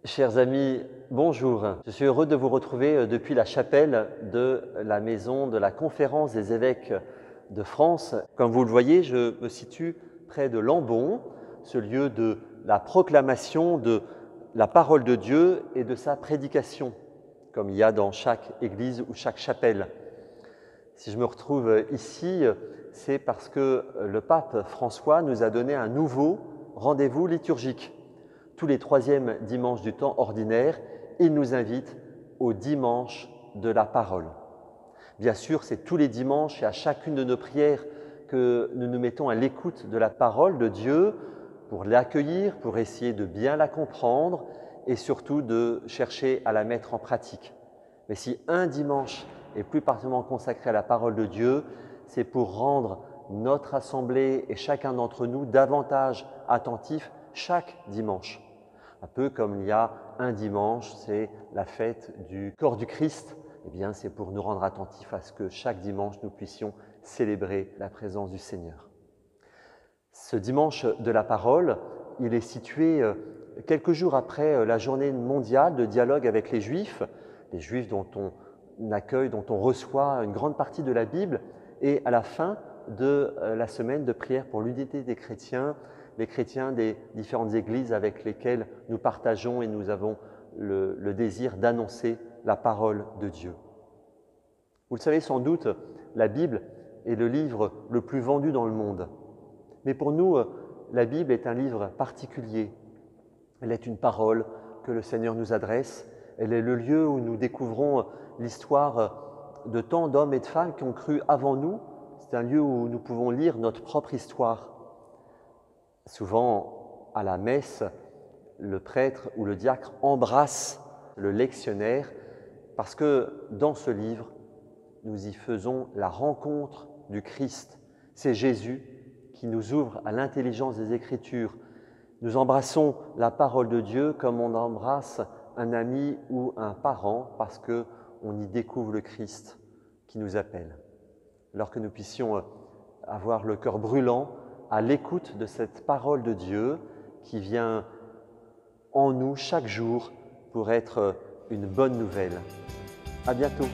Chers amis, bonjour. Je suis heureux de vous retrouver depuis la chapelle de la maison de la Conférence des évêques de France. Comme vous le voyez, je me situe près de Lambon, ce lieu de la proclamation de la parole de Dieu et de sa prédication, comme il y a dans chaque église ou chaque chapelle. Si je me retrouve ici, c'est parce que le pape François nous a donné un nouveau rendez-vous liturgique. Tous les troisièmes dimanches du temps ordinaire, il nous invite au dimanche de la parole. Bien sûr, c'est tous les dimanches et à chacune de nos prières que nous nous mettons à l'écoute de la parole de Dieu pour l'accueillir, pour essayer de bien la comprendre et surtout de chercher à la mettre en pratique. Mais si un dimanche est plus particulièrement consacré à la parole de Dieu, c'est pour rendre notre assemblée et chacun d'entre nous davantage attentifs chaque dimanche. Un peu comme il y a un dimanche, c'est la fête du corps du Christ, eh bien c'est pour nous rendre attentifs à ce que chaque dimanche nous puissions célébrer la présence du Seigneur. Ce dimanche de la parole, il est situé quelques jours après la journée mondiale de dialogue avec les Juifs dont on accueille, dont on reçoit une grande partie de la Bible, et à la fin de la semaine de prière pour l'unité des chrétiens, les chrétiens des différentes églises avec lesquelles nous partageons et nous avons le désir d'annoncer la parole de Dieu. Vous le savez sans doute, la Bible est le livre le plus vendu dans le monde. Mais pour nous, la Bible est un livre particulier. Elle est une parole que le Seigneur nous adresse. Elle est le lieu où nous découvrons l'histoire de tant d'hommes et de femmes qui ont cru avant nous. C'est un lieu où nous pouvons lire notre propre histoire. Souvent, à la messe, le prêtre ou le diacre embrasse le lectionnaire parce que dans ce livre, nous y faisons la rencontre du Christ. C'est Jésus qui nous ouvre à l'intelligence des Écritures. Nous embrassons la parole de Dieu comme on embrasse un ami ou un parent parce qu'on y découvre le Christ qui nous appelle. Alors que nous puissions avoir le cœur brûlant à l'écoute de cette parole de Dieu qui vient en nous chaque jour pour être une bonne nouvelle. À bientôt.